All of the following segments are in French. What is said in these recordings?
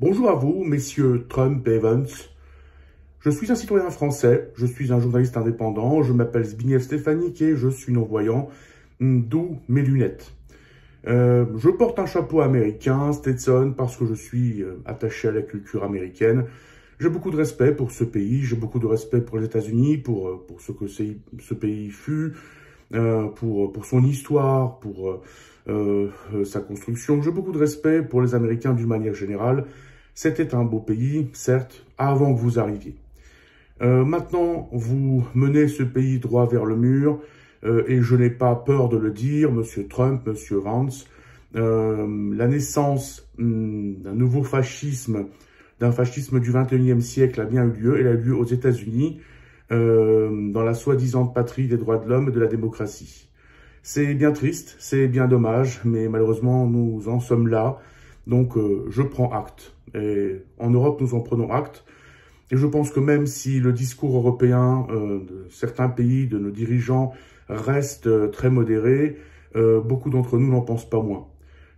Bonjour à vous, messieurs Trump et Vance. Je suis un citoyen français, je suis un journaliste indépendant, je m'appelle Zbigniew Stefanik et je suis non-voyant, d'où mes lunettes. Je porte un chapeau américain, Stetson, parce que je suis attaché à la culture américaine. J'ai beaucoup de respect pour ce pays, j'ai beaucoup de respect pour les États-Unis, pour ce que ce pays fut, pour son histoire, pour sa construction. J'ai beaucoup de respect pour les Américains d'une manière générale. C'était un beau pays, certes, avant que vous arriviez. Maintenant, vous menez ce pays droit vers le mur, et je n'ai pas peur de le dire, Monsieur Trump, Monsieur Vance. La naissance d'un nouveau fascisme, d'un fascisme du XXIe siècle a bien eu lieu. Elle a eu lieu aux États-Unis, dans la soi-disant patrie des droits de l'homme et de la démocratie. C'est bien triste, c'est bien dommage, mais malheureusement, nous en sommes là. Donc, je prends acte. Et en Europe, nous en prenons acte. Et je pense que même si le discours européen de certains pays, de nos dirigeants, reste très modéré, beaucoup d'entre nous n'en pensent pas moins.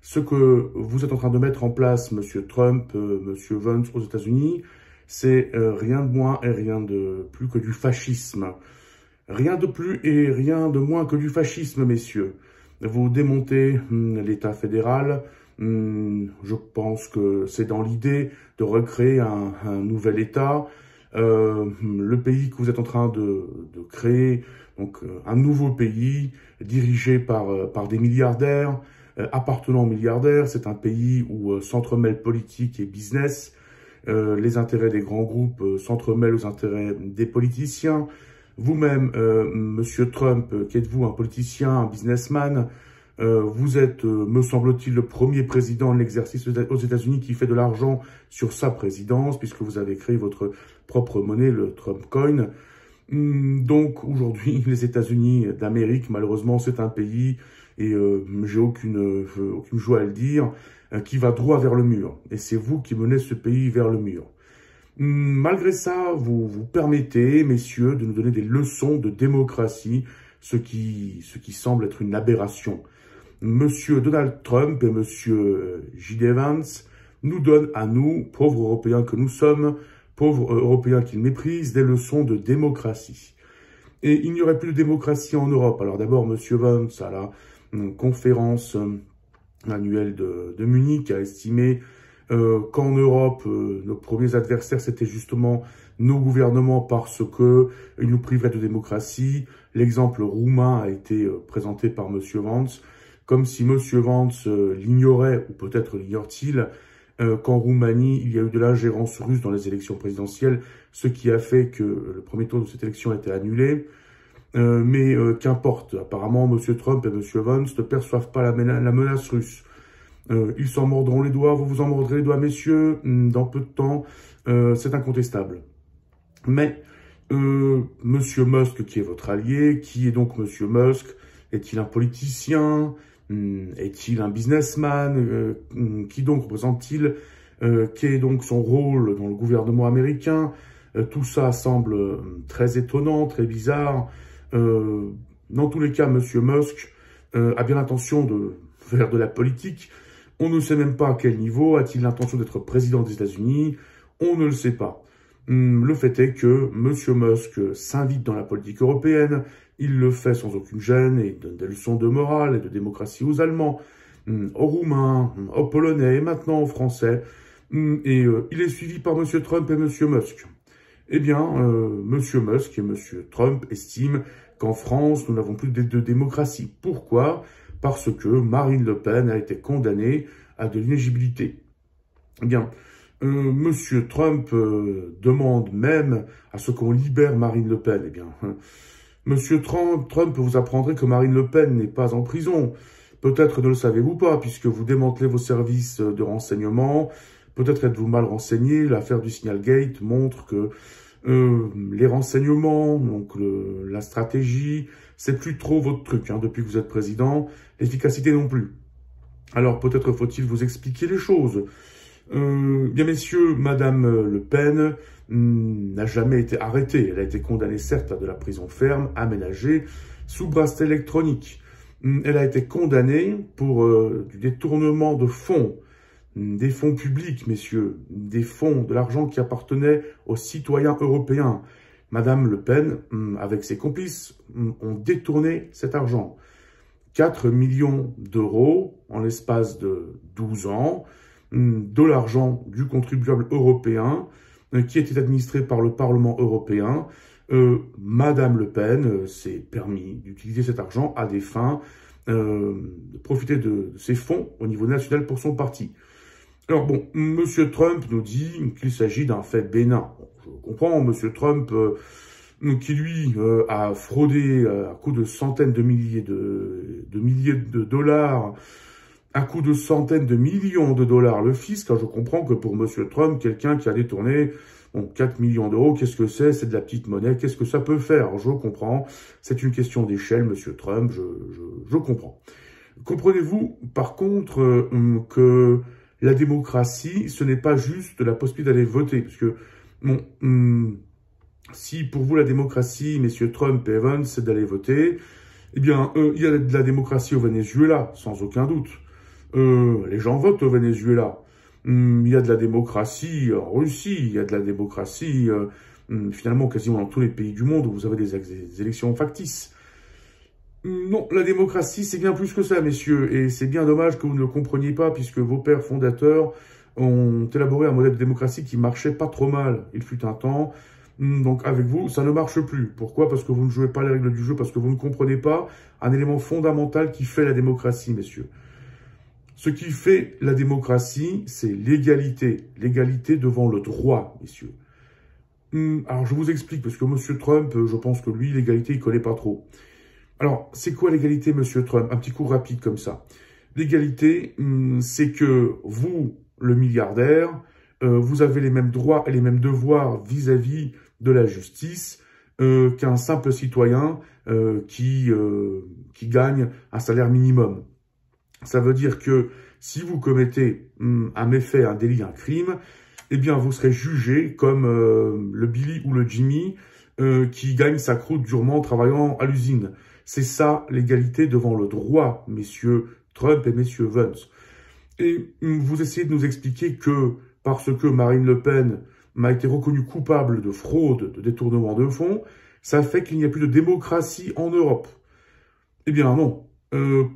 Ce que vous êtes en train de mettre en place, Monsieur Trump, Monsieur Vance aux États-Unis, c'est rien de moins et rien de plus que du fascisme. Rien de plus et rien de moins que du fascisme, messieurs. Vous démontez l'État fédéral. Je pense que c'est dans l'idée de recréer un nouvel État. Le pays que vous êtes en train de créer, donc un nouveau pays dirigé par des milliardaires, appartenant aux milliardaires. C'est un pays où s'entremêlent politique et business. Les intérêts des grands groupes s'entremêlent aux intérêts des politiciens. Vous-même, Monsieur Trump, qu'êtes-vous un politicien, un businessman? Vous êtes, me semble-t-il, le premier président de l'exercice aux États-Unis qui fait de l'argent sur sa présidence, puisque vous avez créé votre propre monnaie, le Trump Coin. Donc, aujourd'hui, les États-Unis d'Amérique, malheureusement, c'est un pays, et j'ai aucune joie à le dire, qui va droit vers le mur. Et c'est vous qui menez ce pays vers le mur. Malgré ça, vous permettez, messieurs, de nous donner des leçons de démocratie, ce qui semble être une aberration. Monsieur Donald Trump et Monsieur J.D. Vance nous donnent à nous, pauvres Européens que nous sommes, pauvres Européens qu'ils méprisent, des leçons de démocratie. Et il n'y aurait plus de démocratie en Europe. Alors d'abord, Monsieur Vance, à la conférence annuelle de Munich, a estimé qu'en Europe, nos premiers adversaires, c'était justement nos gouvernements parce que ils nous priveraient de démocratie. L'exemple roumain a été présenté par Monsieur Vance, comme si Monsieur Vance l'ignorait, ou peut-être l'ignore-t-il, qu'en Roumanie, il y a eu de l'ingérence russe dans les élections présidentielles, ce qui a fait que le premier tour de cette élection a été annulé. Mais qu'importe, apparemment, Monsieur Trump et Monsieur Vance ne perçoivent pas la menace russe. Ils s'en mordront les doigts, vous vous en mordrez les doigts, messieurs, dans peu de temps, c'est incontestable. Mais, Monsieur Musk, qui est votre allié, qui est donc Monsieur Musk? Est-il un politicien? Est-il un businessman? Qui donc représente-t-il? Quel est donc son rôle dans le gouvernement américain? Tout ça semble très étonnant, très bizarre. Dans tous les cas, Monsieur Musk a bien l'intention de faire de la politique. On ne sait même pas à quel niveau. A-t-il l'intention d'être président des États-Unis? On ne le sait pas. Le fait est que Monsieur Musk s'invite dans la politique européenne. Il le fait sans aucune gêne et donne des leçons de morale et de démocratie aux Allemands, aux Roumains, aux Polonais et maintenant aux Français. Et il est suivi par Monsieur Trump et Monsieur Musk. Eh bien, Monsieur Musk et Monsieur Trump estiment qu'en France, nous n'avons plus de démocratie. Pourquoi? Parce que Marine Le Pen a été condamnée à de l'inéligibilité. Eh bien, Monsieur Trump demande même à ce qu'on libère Marine Le Pen. Eh bien, Monsieur Trump vous apprendrait que Marine Le Pen n'est pas en prison. Peut-être ne le savez-vous pas, puisque vous démantelez vos services de renseignement. Peut-être êtes-vous mal renseigné. L'affaire du Signalgate montre que les renseignements, donc la stratégie, c'est plus trop votre truc depuis que vous êtes président. L'efficacité non plus. Alors peut-être faut-il vous expliquer les choses. Bien messieurs, Madame Le Pen n'a jamais été arrêtée. Elle a été condamnée certes à de la prison ferme, aménagée, sous bracelet électronique. Elle a été condamnée pour du détournement de fonds des fonds publics, messieurs, des fonds, de l'argent qui appartenait aux citoyens européens. Madame Le Pen, avec ses complices, ont détourné cet argent. 4 millions d'euros en l'espace de 12 ans, de l'argent du contribuable européen qui était administré par le Parlement européen. Madame Le Pen s'est permis d'utiliser cet argent à des fins, de profiter de ces fonds au niveau national pour son parti. Alors bon, Monsieur Trump nous dit qu'il s'agit d'un fait bénin. Bon, je comprends, Monsieur Trump, qui lui a fraudé à coups de centaines de milliers de dollars, à coups de centaines de millions de dollars le fisc. Je comprends que pour Monsieur Trump, quelqu'un qui a détourné 4 millions d'euros, qu'est-ce que c'est? C'est de la petite monnaie, qu'est-ce que ça peut faire? Je comprends, c'est une question d'échelle, Monsieur Trump, je comprends. Comprenez-vous, par contre, que la démocratie, ce n'est pas juste la possibilité d'aller voter, parce que, bon, si pour vous la démocratie, messieurs Trump et Evans, c'est d'aller voter, eh bien, il y a de la démocratie au Venezuela, sans aucun doute. Les gens votent au Venezuela. Il y a de la démocratie en Russie, il y a de la démocratie, finalement, quasiment dans tous les pays du monde où vous avez des élections factices. Non, la démocratie, c'est bien plus que ça, messieurs, et c'est bien dommage que vous ne le compreniez pas, puisque vos pères fondateurs ont élaboré un modèle de démocratie qui marchait pas trop mal. Il fut un temps, donc avec vous, ça ne marche plus. Pourquoi? Parce que vous ne jouez pas les règles du jeu, parce que vous ne comprenez pas un élément fondamental qui fait la démocratie, messieurs. Ce qui fait la démocratie, c'est l'égalité. L'égalité devant le droit, messieurs. Alors, je vous explique, parce que Monsieur Trump, je pense que lui, l'égalité, il connaît pas trop. Alors, c'est quoi l'égalité, Monsieur Trump? Un petit coup rapide comme ça. L'égalité, c'est que vous, le milliardaire, vous avez les mêmes droits et les mêmes devoirs vis-à-vis de la justice qu'un simple citoyen qui gagne un salaire minimum. Ça veut dire que si vous commettez un méfait, un délit, un crime, eh bien, vous serez jugé comme le Billy ou le Jimmy qui gagne sa croûte durement en travaillant à l'usine. C'est ça, l'égalité devant le droit, messieurs Trump et messieurs Vance. Et vous essayez de nous expliquer que parce que Marine Le Pen m'a été reconnue coupable de fraude, de détournement de fonds, ça fait qu'il n'y a plus de démocratie en Europe. Eh bien non.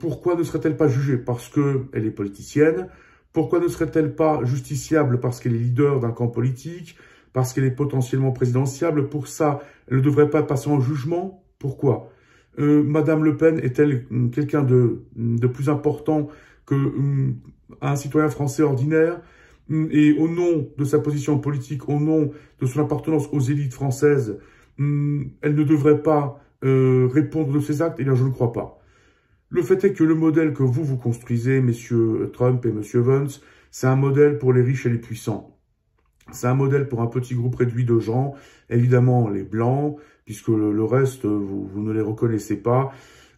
Pourquoi ne serait-elle pas jugée? Parce qu'elle est politicienne. Pourquoi ne serait-elle pas justiciable? Parce qu'elle est leader d'un camp politique. Parce qu'elle est potentiellement présidentiable. Pour ça, elle ne devrait pas passer en jugement. Pourquoi? Madame Le Pen est-elle quelqu'un de plus important qu'un citoyen français ordinaire? Et au nom de sa position politique, au nom de son appartenance aux élites françaises, elle ne devrait pas répondre de ses actes? Eh bien, je ne crois pas. Le fait est que le modèle que vous construisez, messieurs Trump et messieurs Vance, c'est un modèle pour les riches et les puissants. C'est un modèle pour un petit groupe réduit de gens, évidemment les blancs, puisque le reste, vous ne les reconnaissez pas.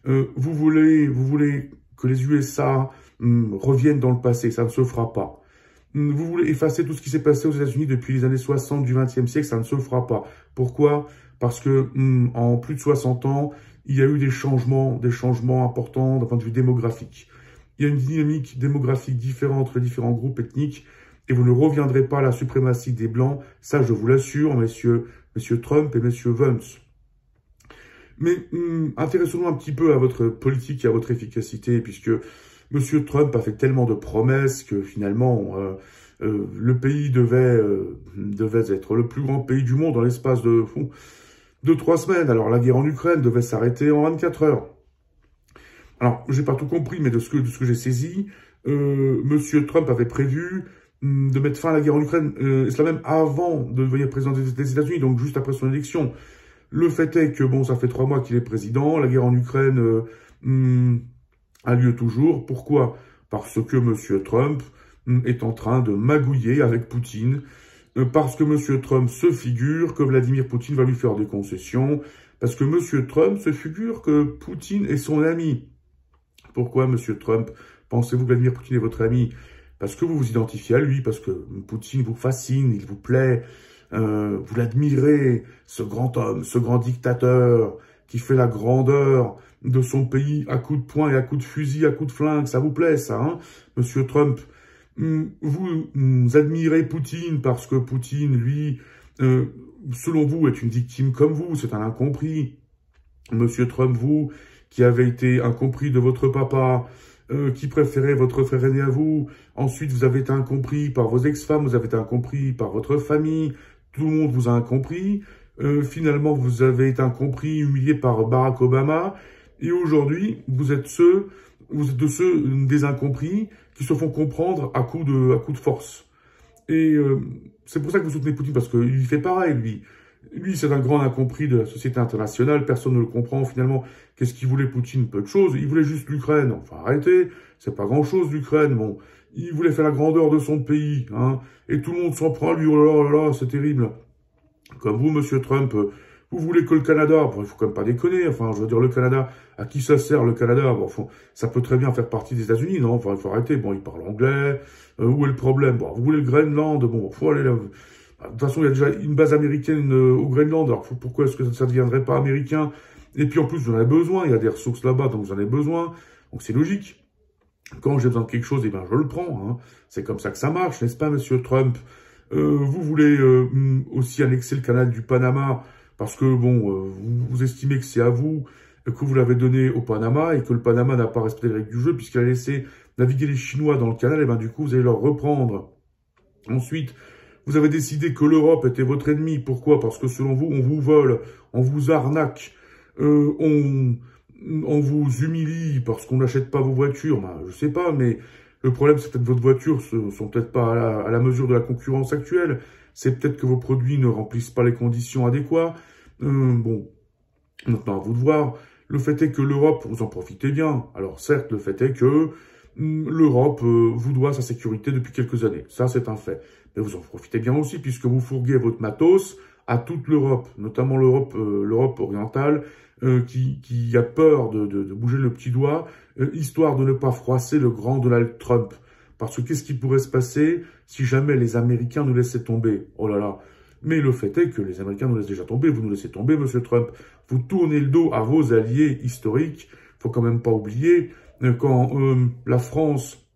Vous voulez que les USA reviennent dans le passé, ça ne se fera pas. Vous voulez effacer tout ce qui s'est passé aux États-Unis depuis les années 60 du XXe siècle, ça ne se fera pas. Pourquoi? Parce que en plus de 60 ans, il y a eu des changements importants d'un point de vue démographique. Il y a une dynamique démographique différente entre les différents groupes ethniques et vous ne reviendrez pas à la suprématie des Blancs. Ça, je vous l'assure, messieurs Trump et messieurs Vance. Mais intéressons-nous un petit peu à votre politique et à votre efficacité, puisque monsieur Trump a fait tellement de promesses que finalement, le pays devait être le plus grand pays du monde dans l'espace de 3 semaines. Alors, la guerre en Ukraine devait s'arrêter en 24 heures. Alors, j'ai pas tout compris, mais de ce que j'ai saisi, monsieur Trump avait prévu de mettre fin à la guerre en Ukraine, et cela même avant de devenir président des États-Unis, donc juste après son élection. Le fait est que, bon, ça fait 3 mois qu'il est président, la guerre en Ukraine a lieu toujours. Pourquoi? Parce que monsieur Trump est en train de magouiller avec Poutine, parce que monsieur Trump se figure que Vladimir Poutine va lui faire des concessions, parce que monsieur Trump se figure que Poutine est son ami. Pourquoi, monsieur Trump, pensez-vous que Vladimir Poutine est votre ami? Parce que vous vous identifiez à lui, parce que Poutine vous fascine, il vous plaît, vous l'admirez, ce grand homme, ce grand dictateur qui fait la grandeur de son pays à coups de poing et à coups de fusil, à coups de flingue, ça vous plaît ça, hein, monsieur Trump? Vous admirez Poutine parce que Poutine, lui, selon vous, est une victime comme vous, c'est un incompris. Monsieur Trump, vous, qui avez été incompris de votre papa, qui préférait votre frère aîné à vous. Ensuite, vous avez été incompris par vos ex-femmes, vous avez été incompris par votre famille. Tout le monde vous a incompris. Finalement, vous avez été incompris, humilié par Barack Obama. Et aujourd'hui, vous êtes de ceux des incompris qui se font comprendre à coup de force. Et c'est pour ça que vous soutenez Poutine, parce qu'il fait pareil, lui. Lui, c'est un grand incompris de la société internationale, personne ne le comprend finalement. Qu'est-ce qu'il voulait Poutine? Peu de choses, il voulait juste l'Ukraine. Enfin, arrêtez, c'est pas grand-chose l'Ukraine, bon. Il voulait faire la grandeur de son pays, hein. Et tout le monde s'en prend à lui, oh là là, c'est terrible. Comme vous, monsieur Trump, vous voulez que le Canada, bon, il faut quand même pas déconner, enfin, je veux dire, le Canada, à qui ça sert le Canada? Bon, ça peut très bien faire partie des États-Unis, non? Enfin, il faut arrêter, bon, il parle anglais, où est le problème? Bon, vous voulez le Groenland, bon, faut aller là. De toute façon, il y a déjà une base américaine au Groenland, alors pourquoi est-ce que ça ne deviendrait pas américain? Et puis en plus, vous en avez besoin, il y a des ressources là-bas, donc vous en avez besoin, donc c'est logique. Quand j'ai besoin de quelque chose, eh ben je le prends, hein. C'est comme ça que ça marche, n'est-ce pas, monsieur Trump? Vous voulez aussi annexer le canal du Panama, parce que, bon, vous estimez que c'est à vous, que vous l'avez donné au Panama, et que le Panama n'a pas respecté les règles du jeu, puisqu'il a laissé naviguer les Chinois dans le canal, et ben du coup, vous allez leur reprendre. Ensuite, vous avez décidé que l'Europe était votre ennemi. Pourquoi? Parce que selon vous, on vous vole, on vous arnaque, on vous humilie parce qu'on n'achète pas vos voitures. Ben, je sais pas, mais le problème, c'est peut-être que votre voiture sont peut-être pas à la mesure de la concurrence actuelle. C'est peut-être que vos produits ne remplissent pas les conditions adéquates. Bon, maintenant, à vous de voir. Le fait est que l'Europe, vous en profitez bien. Alors certes, le fait est que l'Europe vous doit sa sécurité depuis quelques années. Ça, c'est un fait. Mais vous en profitez bien aussi, puisque vous fourguez votre matos à toute l'Europe, notamment l'Europe orientale, qui a peur de bouger le petit doigt, histoire de ne pas froisser le grand Donald Trump. Parce que qu'est-ce qui pourrait se passer si jamais les Américains nous laissaient tomber? Oh là là. Mais le fait est que les Américains nous laissent déjà tomber, vous nous laissez tomber, monsieur Trump. Vous tournez le dos à vos alliés historiques. Faut quand même pas oublier, quand la France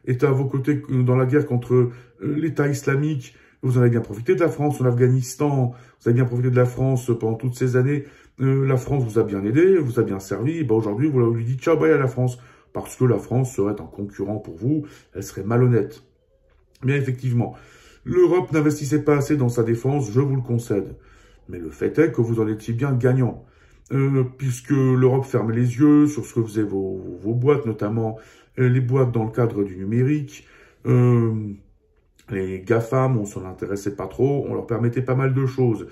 est à vos côtés dans la guerre contre l'État islamique, vous en avez bien profité de la France en Afghanistan, vous avez bien profité de la France pendant toutes ces années, la France vous a bien aidé, vous a bien servi, et ben aujourd'hui vous lui dites ciao bye à la France, parce que la France serait un concurrent pour vous, elle serait malhonnête. Bien effectivement, l'Europe n'investissait pas assez dans sa défense, je vous le concède, mais le fait est que vous en étiez bien gagnant. Puisque l'Europe ferme les yeux sur ce que faisaient vos boîtes, notamment les boîtes dans le cadre du numérique, les GAFAM, on s'en intéressait pas trop, on leur permettait pas mal de choses.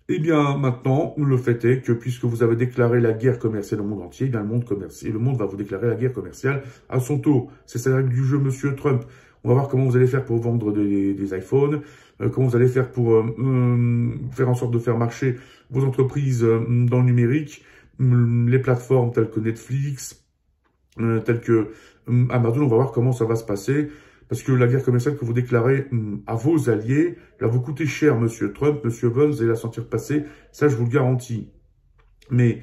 Eh bien, maintenant, le fait est que puisque vous avez déclaré la guerre commerciale au monde entier, eh bien, le monde va vous déclarer la guerre commerciale à son tour. C'est la règle du jeu, monsieur Trump. On va voir comment vous allez faire pour vendre des iPhones, comment vous allez faire pour faire en sorte de faire marcher vos entreprises dans le numérique, les plateformes telles que Netflix, telles que Amazon. On va voir comment ça va se passer, parce que la guerre commerciale que vous déclarez à vos alliés, elle va vous coûter cher, monsieur Trump, monsieur Vance, vous allez la sentir passer, ça je vous le garantis. Mais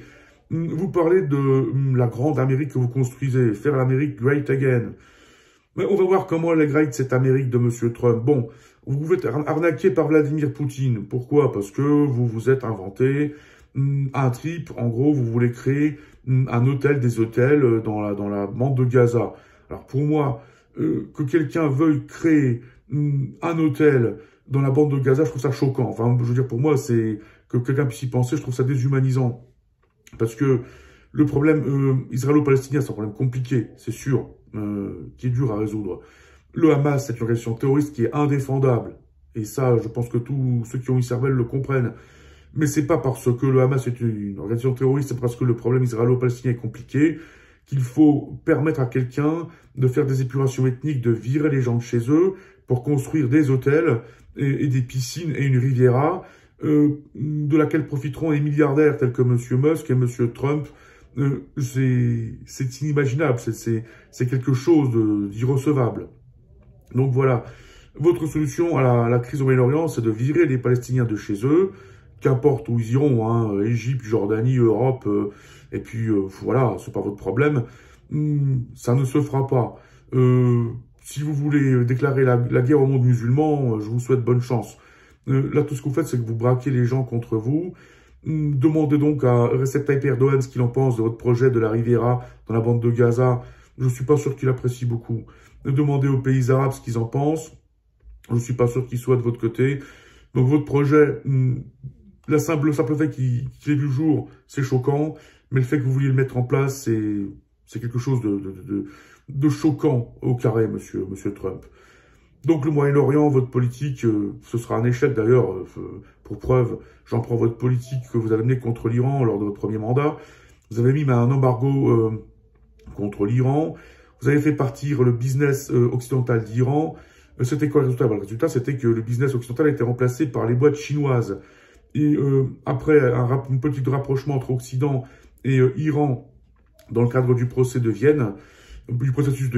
vous parlez de la grande Amérique que vous construisez, faire l'Amérique great again. Mais on va voir comment elle est great, cette Amérique de monsieur Trump. Bon, vous vous êtes arnaqué par Vladimir Poutine. Pourquoi? Parce que vous vous êtes inventé un trip. En gros, vous voulez créer un hôtel, des hôtels dans la bande de Gaza. Alors pour moi, que quelqu'un veuille créer un hôtel dans la bande de Gaza, je trouve ça choquant. Enfin, je veux dire, pour moi, c'est que quelqu'un puisse y penser, je trouve ça déshumanisant. Parce que le problème israélo-palestinien, c'est un problème compliqué, c'est sûr, qui est dur à résoudre. Le Hamas, c'est une organisation terroriste qui est indéfendable. Et ça, je pense que tous ceux qui ont une cervelle le comprennent. Mais c'est pas parce que le Hamas est une organisation terroriste, c'est parce que le problème israélo-palestinien est compliqué, qu'il faut permettre à quelqu'un de faire des épurations ethniques, de virer les gens de chez eux, pour construire des hôtels et des piscines et une riviera, de laquelle profiteront les milliardaires tels que M. Musk et M. Trump. C'est inimaginable, c'est quelque chose d'irrecevable. Donc voilà, votre solution à la crise au Moyen-Orient, c'est de virer les Palestiniens de chez eux, qu'importe où ils iront, hein, Égypte, Jordanie, Europe, et puis voilà, c'est pas votre problème. Ça ne se fera pas. si vous voulez déclarer la guerre au monde musulman, je vous souhaite bonne chance. Là, tout ce que vous faites, c'est que vous braquez les gens contre vous. Demandez donc à Recep Tayyip Erdogan ce qu'il en pense de votre projet de la Riviera dans la bande de Gaza. Je ne suis pas sûr qu'il apprécie beaucoup. Demandez aux pays arabes ce qu'ils en pensent. Je ne suis pas sûr qu'ils soient de votre côté. Donc votre projet, le simple fait qu'il ait vu le jour, c'est choquant. Mais le fait que vous vouliez le mettre en place, c'est quelque chose de choquant au carré, monsieur Trump. Donc le Moyen-Orient, votre politique, ce sera un échec d'ailleurs. Pour preuve, j'en prends votre politique que vous avez menée contre l'Iran lors de votre premier mandat. Vous avez mis un embargo contre l'Iran. Vous avez fait partir le business occidental d'Iran. C'était quoi le résultat? Le résultat, c'était que le business occidental a été remplacé par les boîtes chinoises. Et après une politique de rapprochement entre Occident et Iran, dans le cadre du processus de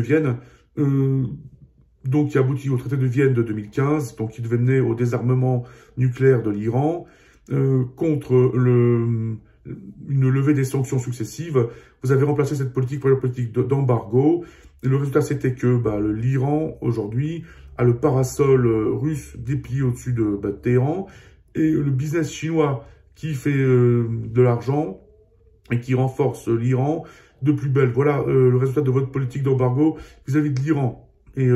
Vienne, donc qui aboutit au traité de Vienne de 2015, donc qui devait mener au désarmement nucléaire de l'Iran, contre une levée des sanctions successives. Vous avez remplacé cette politique par une politique d'embargo. Et le résultat, c'était que l'Iran, aujourd'hui, a le parasol russe déplié au-dessus de Téhéran, et le business chinois qui fait de l'argent et qui renforce l'Iran de plus belle. Voilà le résultat de votre politique d'embargo vis-à-vis de l'Iran. Et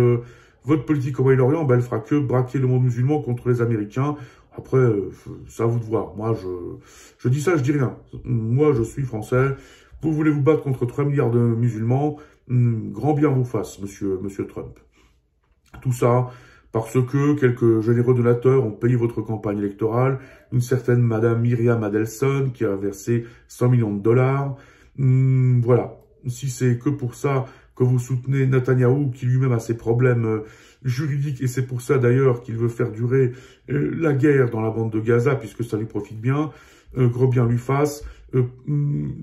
votre politique au Moyen-Orient, elle fera que braquer le monde musulman contre les Américains. Après, c'est à vous de voir. Moi, je dis ça, je dis rien. Moi, je suis français. Vous voulez vous battre contre 3 milliards de musulmans, grand bien vous fasse, monsieur Trump. Tout ça parce que quelques généreux donateurs ont payé votre campagne électorale. Une certaine Madame Myriam Adelson qui a versé 100 millions de dollars. Voilà. Si c'est que pour ça que vous soutenez Netanyahou, qui lui-même a ses problèmes juridiques, et c'est pour ça d'ailleurs qu'il veut faire durer la guerre dans la bande de Gaza, puisque ça lui profite bien, gros bien lui fasse.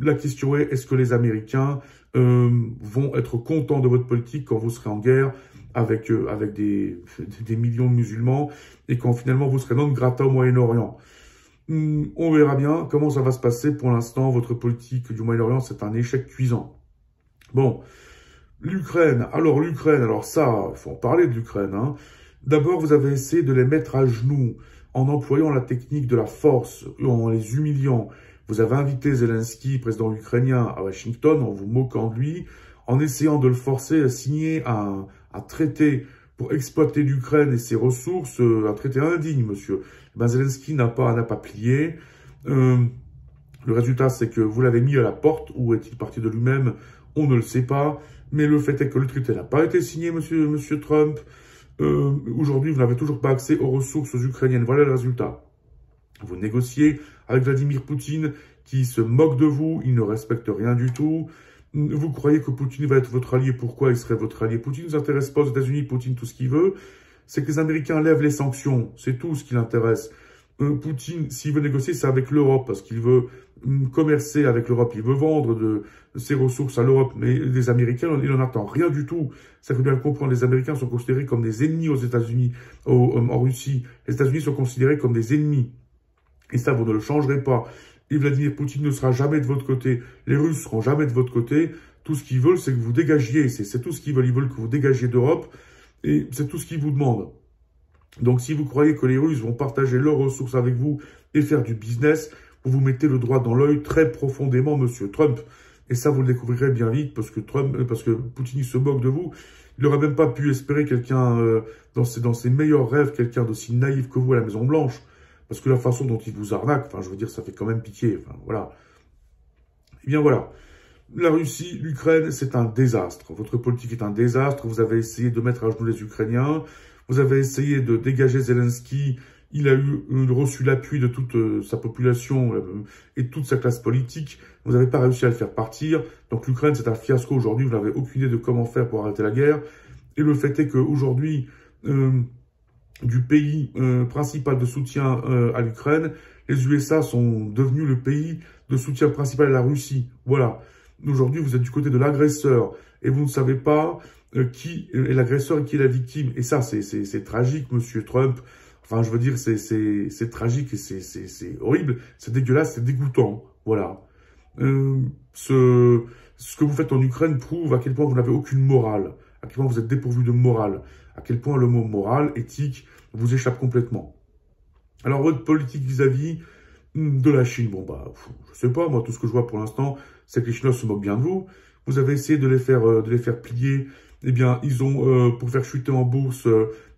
La question est-ce que les Américains vont être contents de votre politique quand vous serez en guerre avec des millions de musulmans, et quand finalement vous serez non grata au Moyen-Orient? On verra bien comment ça va se passer. Pour l'instant, votre politique du Moyen-Orient, c'est un échec cuisant. Bon, l'Ukraine, alors ça, il faut en parler de l'Ukraine. Hein. D'abord, vous avez essayé de les mettre à genoux en employant la technique de la force, en les humiliant. Vous avez invité Zelensky, président ukrainien, à Washington, en vous moquant de lui, en essayant de le forcer à signer un traité pour exploiter l'Ukraine et ses ressources, un traité indigne, monsieur. Zelensky n'a pas plié. Le résultat, c'est que vous l'avez mis à la porte. Où est-il parti de lui-même? On ne le sait pas. Mais le fait est que le traité n'a pas été signé, monsieur Trump. Aujourd'hui, vous n'avez toujours pas accès aux ressources ukrainiennes. Voilà le résultat. Vous négociez avec Vladimir Poutine, qui se moque de vous. Il ne respecte rien du tout. Vous croyez que Poutine va être votre allié? Pourquoi il serait votre allié? Poutine ne nous intéresse pas aux États-Unis. Poutine, tout ce qu'il veut, c'est que les Américains lèvent les sanctions. C'est tout ce qui l'intéresse. Poutine, s'il veut négocier, c'est avec l'Europe, parce qu'il veut commercer avec l'Europe. Il veut vendre de ses ressources à l'Europe. Mais les Américains, il n'en attend rien du tout. Ça faut bien le comprendre. Les Américains sont considérés comme des ennemis aux États-Unis, en Russie. Les États-Unis sont considérés comme des ennemis. Et ça, vous ne le changerez pas. Et Vladimir Poutine ne sera jamais de votre côté. Les Russes seront jamais de votre côté. Tout ce qu'ils veulent, c'est que vous dégagiez. C'est tout ce qu'ils veulent. Ils veulent que vous dégagiez d'Europe. Et c'est tout ce qu'ils vous demandent. Donc, si vous croyez que les Russes vont partager leurs ressources avec vous et faire du business, vous vous mettez le doigt dans l'œil très profondément, monsieur Trump. Et ça, vous le découvrirez bien vite, parce que Poutine il se moque de vous. Il n'aurait même pas pu espérer quelqu'un, dans ses meilleurs rêves, quelqu'un d'aussi naïf que vous à la Maison-Blanche. Parce que la façon dont il vous arnaque, enfin, je veux dire, ça fait quand même pitié. Enfin, voilà. Eh bien, voilà. La Russie, l'Ukraine, c'est un désastre. Votre politique est un désastre. Vous avez essayé de mettre à genoux les Ukrainiens. Vous avez essayé de dégager Zelensky. Il a reçu l'appui de toute sa population et toute sa classe politique. Vous n'avez pas réussi à le faire partir. Donc l'Ukraine, c'est un fiasco aujourd'hui. Vous n'avez aucune idée de comment faire pour arrêter la guerre. Et le fait est qu'aujourd'hui, du pays principal de soutien à l'Ukraine, les USA sont devenus le pays de soutien principal à la Russie. Voilà. Aujourd'hui, vous êtes du côté de l'agresseur et vous ne savez pas qui est l'agresseur et qui est la victime. Et ça, c'est tragique, monsieur Trump. Enfin, je veux dire, c'est tragique et c'est horrible, c'est dégueulasse, c'est dégoûtant. Voilà. Ce que vous faites en Ukraine prouve à quel point vous n'avez aucune morale. à quel point vous êtes dépourvu de morale, à quel point le mot moral, éthique, vous échappe complètement. Alors, votre politique vis-à-vis de la Chine, bon, bah, je sais pas, moi, tout ce que je vois pour l'instant, c'est que les Chinois se moquent bien de vous. Vous avez essayé de les faire plier. Eh bien, ils ont, pour faire chuter en bourse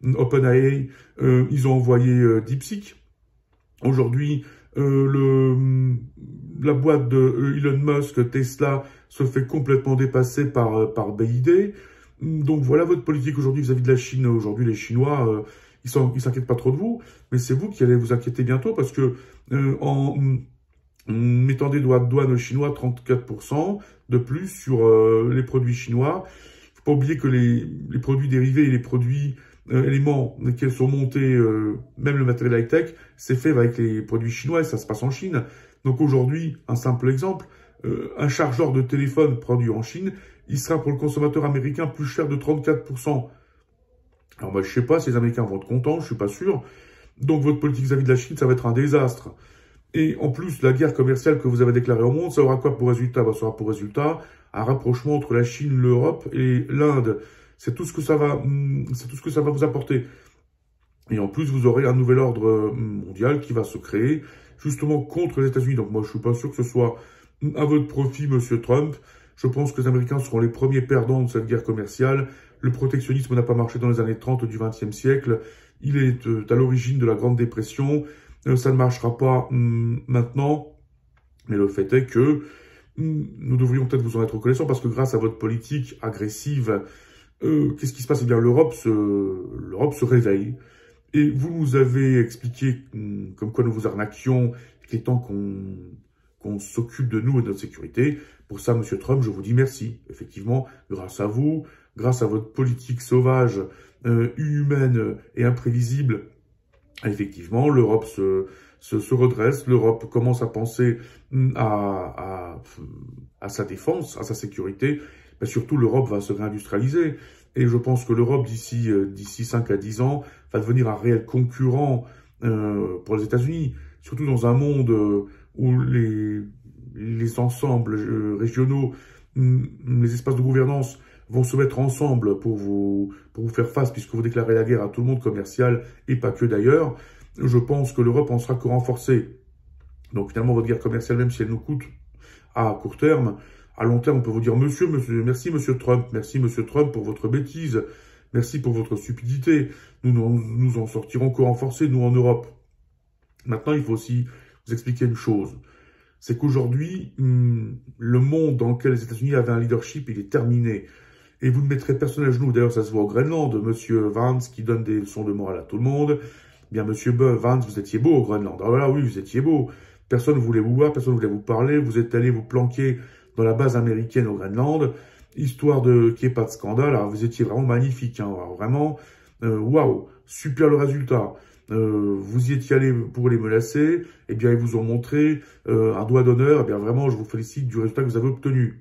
OpenAI, ils ont envoyé DeepSeek. Aujourd'hui, la boîte de Elon Musk, Tesla, se fait complètement dépasser par BID. Donc voilà votre politique aujourd'hui vis-à-vis de la Chine. Aujourd'hui, les Chinois, ils s'inquiètent pas trop de vous, mais c'est vous qui allez vous inquiéter bientôt parce que en mettant des droits de douane chinois, 34% de plus sur les produits chinois. Faut pas oublier que les produits dérivés et les produits éléments lesquels sont montés, même le matériel high-tech, c'est fait avec les produits chinois et ça se passe en Chine. Donc aujourd'hui, un simple exemple, un chargeur de téléphone produit en Chine, il sera pour le consommateur américain plus cher de 34%. Alors moi, je sais pas si les Américains vont être contents, je suis pas sûr. Donc votre politique vis-à-vis de la Chine, ça va être un désastre. Et en plus, la guerre commerciale que vous avez déclarée au monde, ça aura quoi pour résultat? Ça aura pour résultat un rapprochement entre la Chine, l'Europe et l'Inde. C'est tout ce que ça va vous apporter. Et en plus, vous aurez un nouvel ordre mondial qui va se créer, justement contre les États-Unis. Donc moi, je suis pas sûr que ce soit à votre profit, Monsieur Trump. Je pense que les Américains seront les premiers perdants de cette guerre commerciale. Le protectionnisme n'a pas marché dans les années 30 du XXe siècle. Il est à l'origine de la Grande Dépression. Ça ne marchera pas maintenant. Mais le fait est que nous devrions peut-être vous en être reconnaissants parce que grâce à votre politique agressive, qu'est-ce qui se passe? Eh bien, l'Europe se réveille. Et vous nous avez expliqué comme quoi nous vous arnaquions, qu'il est temps qu'on s'occupe de nous et de notre sécurité. Pour ça, Monsieur Trump, je vous dis merci. Effectivement, grâce à vous, grâce à votre politique sauvage, inhumaine et imprévisible, effectivement, l'Europe se redresse. L'Europe commence à penser à sa défense, à sa sécurité. Mais surtout, l'Europe va se réindustrialiser. Et je pense que l'Europe, d'ici 5 à 10 ans, va devenir un réel concurrent pour les États-Unis. Surtout dans un monde où les ensembles régionaux, les espaces de gouvernance vont se mettre ensemble pour vous faire face, puisque vous déclarez la guerre à tout le monde commercial et pas que d'ailleurs. Je pense que l'Europe en sera que renforcée. Donc finalement, votre guerre commerciale, même si elle nous coûte à court terme, à long terme, on peut vous dire merci Monsieur Trump, merci Monsieur Trump pour votre bêtise, merci pour votre stupidité. Nous en sortirons que renforcés, nous en Europe. Maintenant, il faut aussi vous expliquer une chose. C'est qu'aujourd'hui, le monde dans lequel les États-Unis avaient un leadership, il est terminé. Et vous ne mettrez personne à genoux. D'ailleurs, ça se voit au Groenland. Monsieur Vance qui donne des leçons de morale à tout le monde. Bien, Monsieur Vance, vous étiez beau au Groenland. Ah voilà, oui, vous étiez beau. Personne ne voulait vous voir, personne ne voulait vous parler. Vous êtes allé vous planquer dans la base américaine au Groenland, histoire qu'il n'y ait pas de scandale. Alors, vous étiez vraiment magnifique. Hein. Alors, vraiment, waouh, super le résultat. Vous y étiez allé pour les menacer. Eh bien, ils vous ont montré un doigt d'honneur. Eh bien, vraiment, je vous félicite du résultat que vous avez obtenu.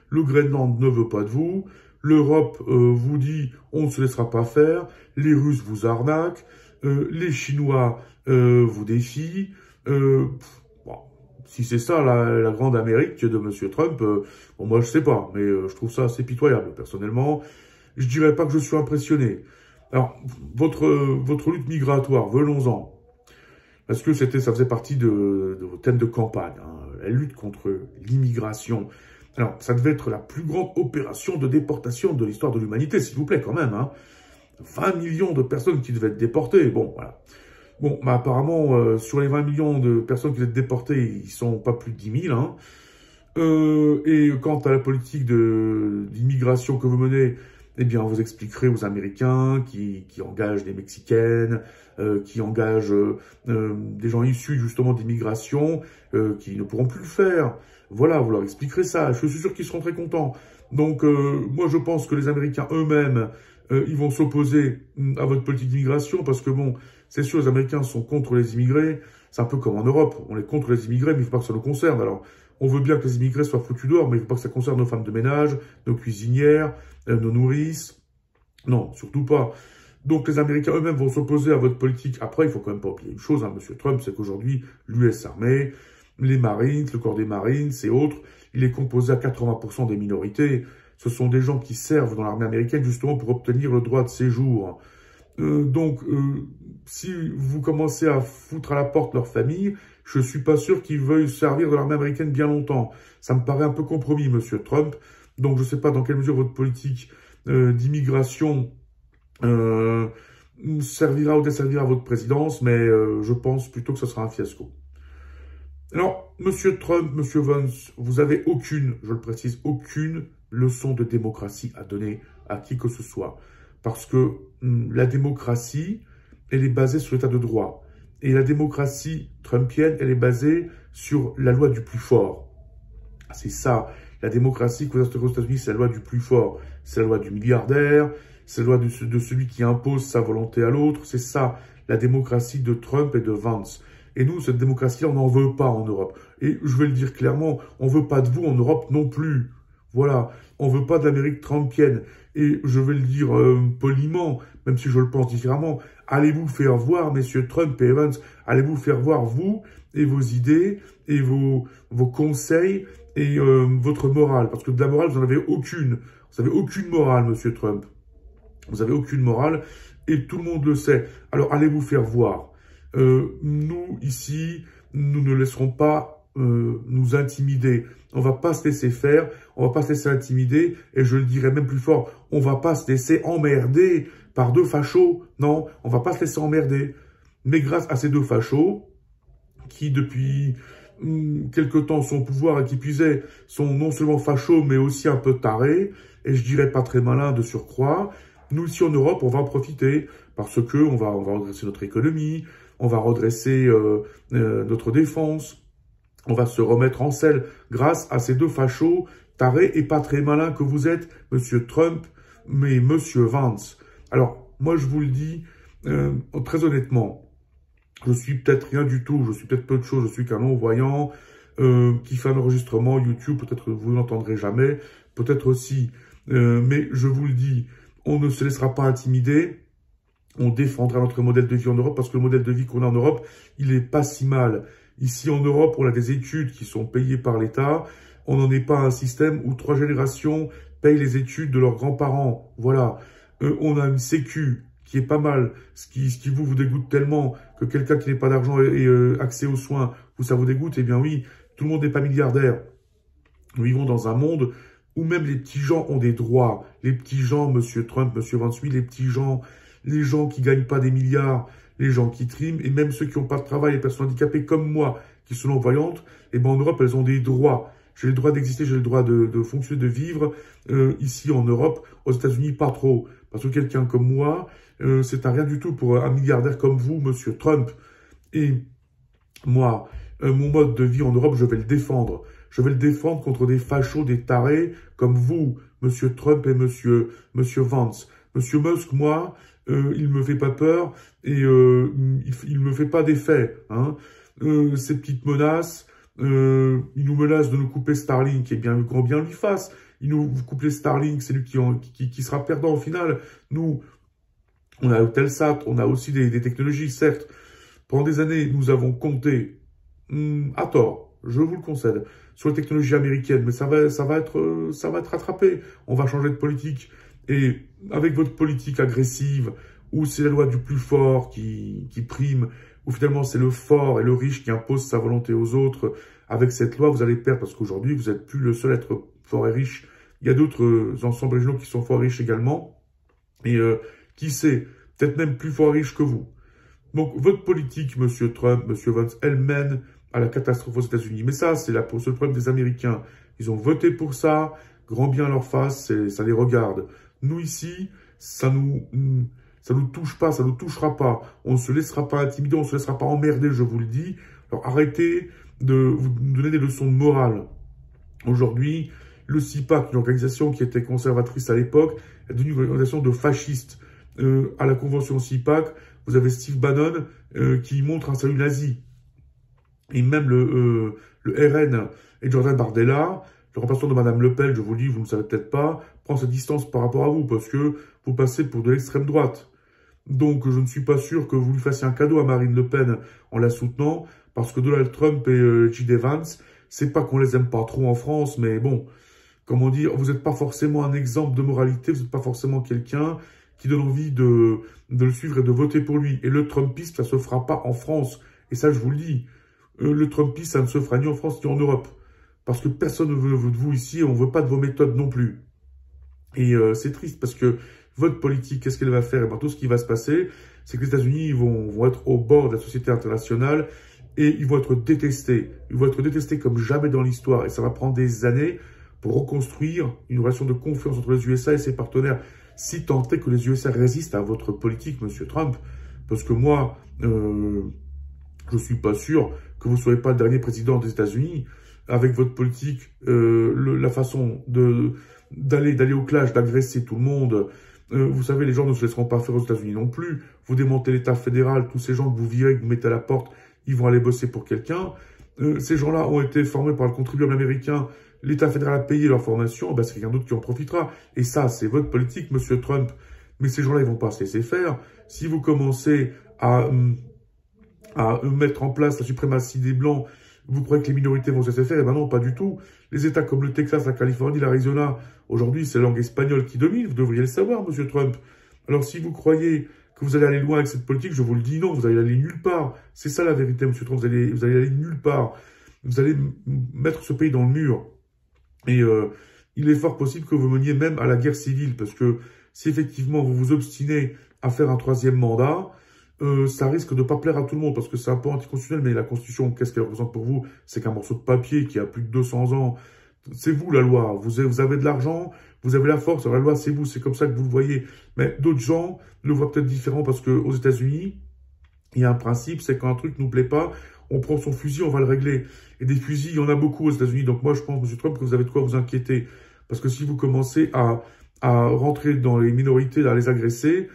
Le Groenland ne veut pas de vous. L'Europe vous dit on ne se laissera pas faire. Les Russes vous arnaquent. Les Chinois vous défient. Bon, si c'est ça la grande Amérique de M. Trump, bon, moi je sais pas, mais je trouve ça assez pitoyable. Personnellement, je dirais pas que je suis impressionné. Alors, votre lutte migratoire, venons-en. Parce que ça faisait partie de vos thèmes de campagne. Hein, la lutte contre l'immigration. Alors, ça devait être la plus grande opération de déportation de l'histoire de l'humanité, s'il vous plaît, quand même. Hein. 20 millions de personnes qui devaient être déportées. Bon, voilà. Bon, bah, apparemment, sur les 20 millions de personnes qui devaient être déportées, ils sont pas plus de 10 000. Hein. Et quant à la politique d'immigration que vous menez, eh bien, vous expliquerez aux Américains qui engagent des Mexicaines, qui engagent des gens issus justement d'immigration, qui ne pourront plus le faire. Voilà, vous leur expliquerez ça. Je suis sûr qu'ils seront très contents. Donc, moi, je pense que les Américains eux-mêmes, ils vont s'opposer à votre politique d'immigration parce que, bon, c'est sûr, les Américains sont contre les immigrés. C'est un peu comme en Europe. On est contre les immigrés, mais il ne faut pas que ça nous concerne. Alors, on veut bien que les immigrés soient foutus dehors, mais il ne faut pas que ça concerne nos femmes de ménage, nos cuisinières, nos nourrices. Non, surtout pas. Donc, les Américains eux-mêmes vont s'opposer à votre politique. Après, il faut quand même pas oublier une chose, hein, Monsieur Trump, c'est qu'aujourd'hui, l'US Armée, les Marines, le corps des Marines et autres, il est composé à 80% des minorités. Ce sont des gens qui servent dans l'armée américaine justement pour obtenir le droit de séjour. Si vous commencez à foutre à la porte leur famille, je suis pas sûr qu'ils veuillent servir de l'armée américaine bien longtemps. Ça me paraît un peu compromis, monsieur Trump. Donc, je sais pas dans quelle mesure votre politique d'immigration servira ou desservira votre présidence, mais je pense plutôt que ce sera un fiasco. Alors, monsieur Trump, monsieur Vance, vous avez aucune, je le précise, aucune leçon de démocratie à donner à qui que ce soit. Parce que la démocratie, elle est basée sur l'état de droit. Et la démocratie trumpienne, elle est basée sur la loi du plus fort. C'est ça, la démocratie que vous instaurez aux États-Unis, c'est la loi du plus fort. C'est la loi du milliardaire, c'est la loi de celui qui impose sa volonté à l'autre. C'est ça, la démocratie de Trump et de Vance. Et nous, cette démocratie-là, on n'en veut pas en Europe. Et je vais le dire clairement, on ne veut pas de vous en Europe non plus. Voilà, on ne veut pas de l'Amérique trumpienne. Et je vais le dire poliment, même si je le pense différemment, allez vous faire voir, messieurs Trump et Evans, allez vous faire voir, vous, et vos idées, et vos conseils, et votre morale. Parce que de la morale, vous n'en avez aucune. Vous n'avez aucune morale, monsieur Trump. Vous n'avez aucune morale, et tout le monde le sait. Alors, allez vous faire voir. Nous, ici, nous ne laisserons pas nous intimider. On va pas se laisser faire, on va pas se laisser intimider, et je le dirais même plus fort, on va pas se laisser emmerder par deux fachos. Non, on va pas se laisser emmerder. Mais grâce à ces deux fachos, qui depuis quelque temps sont au pouvoir et qui puisaient, sont non seulement fachos, mais aussi un peu tarés, et je dirais pas très malins de surcroît, nous ici en Europe, on va en profiter, parce que on va redresser notre économie, on va redresser notre défense, on va se remettre en selle grâce à ces deux fachos tarés et pas très malins que vous êtes, monsieur Trump, mais monsieur Vance. Alors, moi je vous le dis très honnêtement, je suis peut-être rien du tout, je suis peut-être peu de choses, je suis qu'un non-voyant qui fait un enregistrement YouTube, peut-être vous n'entendrez jamais, peut-être aussi, mais je vous le dis, on ne se laissera pas intimider. On défendra notre modèle de vie en Europe parce que le modèle de vie qu'on a en Europe, il est pas si mal. Ici en Europe, on a des études qui sont payées par l'État. On n'en est pas à un système où 3 générations payent les études de leurs grands-parents. Voilà. On a une sécu qui est pas mal. Ce qui vous dégoûte tellement que quelqu'un qui n'ait pas d'argent ait accès aux soins, ça vous dégoûte. Eh bien oui, tout le monde n'est pas milliardaire. Nous vivons dans un monde où même les petits gens ont des droits. Les petits gens, monsieur Trump, monsieur Vance, oui, les petits gens... Les gens qui gagnent pas des milliards, les gens qui triment, et même ceux qui n'ont pas de travail, les personnes handicapées comme moi, qui sont non-voyantes, et ben en Europe, elles ont des droits. J'ai le droit d'exister, j'ai le droit de fonctionner, de vivre. Ici en Europe, aux États-Unis, pas trop. Parce que quelqu'un comme moi, c'est un rien du tout pour un milliardaire comme vous, monsieur Trump. Et moi, mon mode de vie en Europe, je vais le défendre. Je vais le défendre contre des fachos, des tarés comme vous, monsieur Trump et monsieur Vance. Monsieur Musk, moi, il me fait pas peur et il me fait pas d'effet. Hein. Ces petites menaces, il nous menace de nous couper Starlink, et bien grand bien lui fasse. Il nous coupe les Starlink, c'est lui qui sera perdant au final. Nous, on a Eutelsat, on a aussi des technologies, certes. Pendant des années, nous avons compté, à tort, je vous le concède, sur les technologies américaines, mais ça va être rattrapé. On va changer de politique. Et avec votre politique agressive, où c'est la loi du plus fort qui prime, où finalement c'est le fort et le riche qui impose sa volonté aux autres, avec cette loi, vous allez perdre, parce qu'aujourd'hui, vous n'êtes plus le seul à être fort et riche. Il y a d'autres ensembles régionaux qui sont forts et riches également. Et qui sait, peut-être même plus fort et riche que vous. Donc, votre politique, monsieur Trump, monsieur Vance, elle mène à la catastrophe aux États-Unis. Mais ça, c'est le problème des Américains. Ils ont voté pour ça, grand bien leur face, ça les regarde. Nous, ici, ça nous touche pas, ça nous touchera pas. On ne se laissera pas intimider, on ne se laissera pas emmerder, je vous le dis. Alors, arrêtez de vous donner des leçons de morale. Aujourd'hui, le CIPAC, une organisation qui était conservatrice à l'époque, est devenue une organisation de fascistes. À la convention CIPAC, vous avez Steve Bannon qui montre un salut nazi. Et même le RN et Jordan Bardella, le représentant de Madame Le Pen, je vous le dis, vous ne le savez peut-être pas, prend sa distance par rapport à vous, parce que vous passez pour de l'extrême droite. Donc, je ne suis pas sûr que vous lui fassiez un cadeau à Marine Le Pen en la soutenant, parce que Donald Trump et J.D. Vance, c'est pas qu'on les aime pas trop en France, mais bon, comment dire, vous n'êtes pas forcément un exemple de moralité, vous n'êtes pas forcément quelqu'un qui donne envie de le suivre et de voter pour lui. Et le Trumpisme, ça se fera pas en France. Et ça, je vous le dis. Le Trumpisme, ça ne se fera ni en France ni en Europe. Parce que personne ne veut de vous ici et on ne veut pas de vos méthodes non plus. Et c'est triste parce que votre politique, qu'est-ce qu'elle va faire? Et bien, tout ce qui va se passer, c'est que les États-Unis vont être au bord de la société internationale et ils vont être détestés. Ils vont être détestés comme jamais dans l'histoire. Et ça va prendre des années pour reconstruire une relation de confiance entre les USA et ses partenaires. Si tant est que les USA résistent à votre politique, Monsieur Trump, parce que moi, je suis pas sûr que vous ne soyez pas le dernier président des États-Unis, avec votre politique, la façon d'aller au clash, d'agresser tout le monde. Vous savez, les gens ne se laisseront pas faire aux États-Unis non plus. Vous démontez l'État fédéral, tous ces gens que vous virez, que vous mettez à la porte, ils vont aller bosser pour quelqu'un. Ces gens-là ont été formés par le contribuable américain. L'État fédéral a payé leur formation, ben c'est quelqu'un d'autre qui en profitera. Et ça, c'est votre politique, Monsieur Trump. Mais ces gens-là, ils vont pas se laisser faire. Si vous commencez à mettre en place la suprématie des Blancs, vous croyez que les minorités vont se laisser faire? Eh ben non, pas du tout. Les États comme le Texas, la Californie, l'Arizona, aujourd'hui, c'est la langue espagnole qui domine. Vous devriez le savoir, Monsieur Trump. Alors, si vous croyez que vous allez aller loin avec cette politique, je vous le dis non, vous allez aller nulle part. C'est ça la vérité, Monsieur Trump. Vous allez aller nulle part. Vous allez mettre ce pays dans le mur. Et il est fort possible que vous meniez même à la guerre civile, parce que si effectivement vous vous obstinez à faire un troisième mandat, ça risque de pas plaire à tout le monde, parce que c'est un peu anticonstitutionnel, mais la Constitution, qu'est-ce qu'elle représente pour vous? C'est qu'un morceau de papier qui a plus de 200 ans. C'est vous la loi, vous avez de l'argent, vous avez la force, la loi c'est vous, c'est comme ça que vous le voyez. Mais d'autres gens le voient peut-être différent, parce qu'aux États-Unis, il y a un principe, c'est quand un truc nous plaît pas, on prend son fusil, on va le régler. Et des fusils, il y en a beaucoup aux États-Unis. Donc moi, je pense, M. Trump, que vous avez de quoi vous inquiéter. Parce que si vous commencez à rentrer dans les minorités, à les agresser,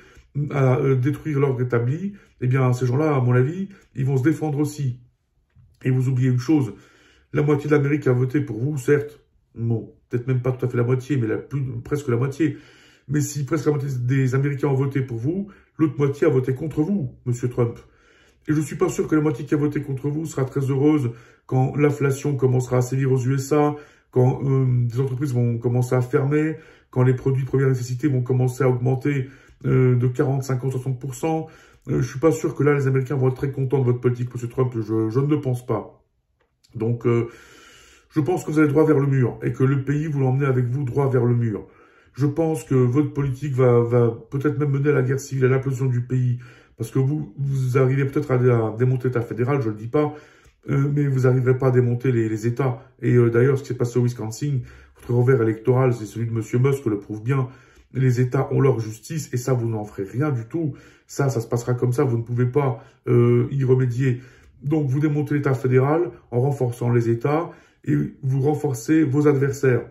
à détruire l'ordre établi, eh bien, ces gens-là, à mon avis, ils vont se défendre aussi. Et vous oubliez une chose, la moitié de l'Amérique a voté pour vous, certes. Bon, peut-être même pas tout à fait la moitié, mais presque la moitié. Mais si presque la moitié des Américains ont voté pour vous, l'autre moitié a voté contre vous, M. Trump. Et je ne suis pas sûr que la moitié qui a voté contre vous sera très heureuse quand l'inflation commencera à sévir aux USA, quand des entreprises vont commencer à fermer, quand les produits de première nécessité vont commencer à augmenter de 40, 50, 60%. Je ne suis pas sûr que là, les Américains vont être très contents de votre politique, M. Trump. Je ne le pense pas. Donc, je pense que vous allez droit vers le mur et que le pays, vous l'emmenez avec vous droit vers le mur. Je pense que votre politique va peut-être même mener à la guerre civile, à l'implosion du pays. Parce que vous arrivez peut-être à démonter l'État fédéral, je ne le dis pas, mais vous n'arriverez pas à démonter les États. Et d'ailleurs, ce qui s'est passé au Wisconsin, votre revers électoral, c'est celui de M. Musk, le prouve bien. Les États ont leur justice et ça, vous n'en ferez rien du tout. Ça se passera comme ça, vous ne pouvez pas y remédier. Donc, vous démontez l'État fédéral en renforçant les États et vous renforcez vos adversaires.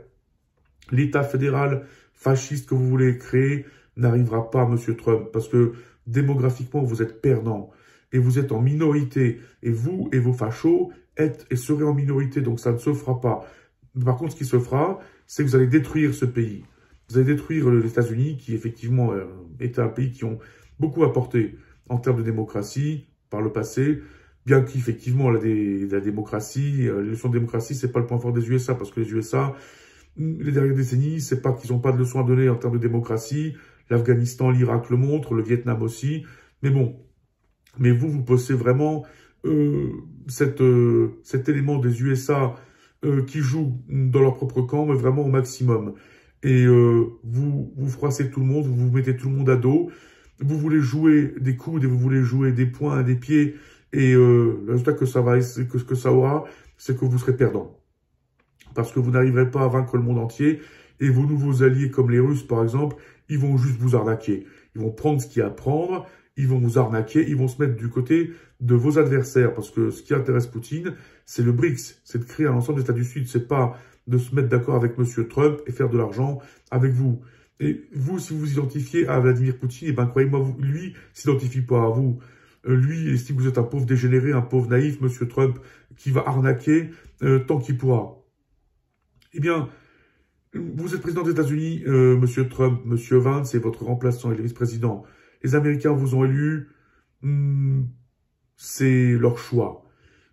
L'État fédéral fasciste que vous voulez créer n'arrivera pas, M. Trump, parce que démographiquement, vous êtes perdant et vous êtes en minorité. Et vous et vos fachos êtes et serez en minorité, donc ça ne se fera pas. Par contre, ce qui se fera, c'est que vous allez détruire ce pays. Vous allez détruire les États-Unis, qui effectivement est un pays qui ont beaucoup apporté en termes de démocratie par le passé, bien qu'effectivement la démocratie, les leçons de démocratie, c'est pas le point fort des USA, parce que les USA, les dernières décennies, c'est pas qu'ils n'ont pas de leçons à donner en termes de démocratie. L'Afghanistan, l'Irak le montrent, le Vietnam aussi. Mais bon, mais vous possédez vraiment cet élément des USA qui jouent dans leur propre camp, mais vraiment au maximum. Et vous froissez tout le monde, vous mettez tout le monde à dos. Vous voulez jouer des coudes et vous voulez jouer des poings, des pieds. Et le résultat que ça aura, c'est que vous serez perdant. Parce que vous n'arriverez pas à vaincre le monde entier. Et vos nouveaux alliés, comme les Russes par exemple, ils vont juste vous arnaquer. Ils vont prendre ce qu'il y a à prendre, ils vont vous arnaquer, ils vont se mettre du côté de vos adversaires. Parce que ce qui intéresse Poutine, c'est le BRICS, c'est de créer un ensemble d'États du Sud. C'est pas de se mettre d'accord avec M. Trump et faire de l'argent avec vous. Et vous, si vous vous identifiez à Vladimir Poutine, eh ben, croyez-moi, lui s'identifie pas à vous. Lui estime que vous êtes un pauvre dégénéré, un pauvre naïf, M. Trump, qui va arnaquer tant qu'il pourra. Eh bien, vous êtes président des États-Unis, M. Trump, M. Vance est votre remplaçant et le vice-président. Les Américains vous ont élu, c'est leur choix.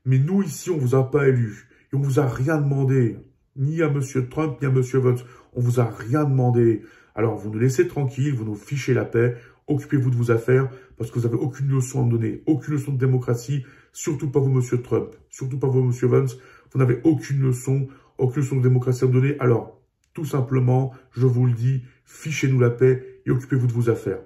Mais nous, ici, on vous a pas élu. Et on vous a rien demandé. ni à M. Trump, ni à M. Vance. On vous a rien demandé. Alors, vous nous laissez tranquille, vous nous fichez la paix, occupez-vous de vos affaires, parce que vous n'avez aucune leçon à me donner, aucune leçon de démocratie, surtout pas vous, M. Trump, surtout pas vous, M. Vance. Vous n'avez aucune leçon de démocratie à me donner. Alors, tout simplement, je vous le dis, fichez-nous la paix et occupez-vous de vos affaires.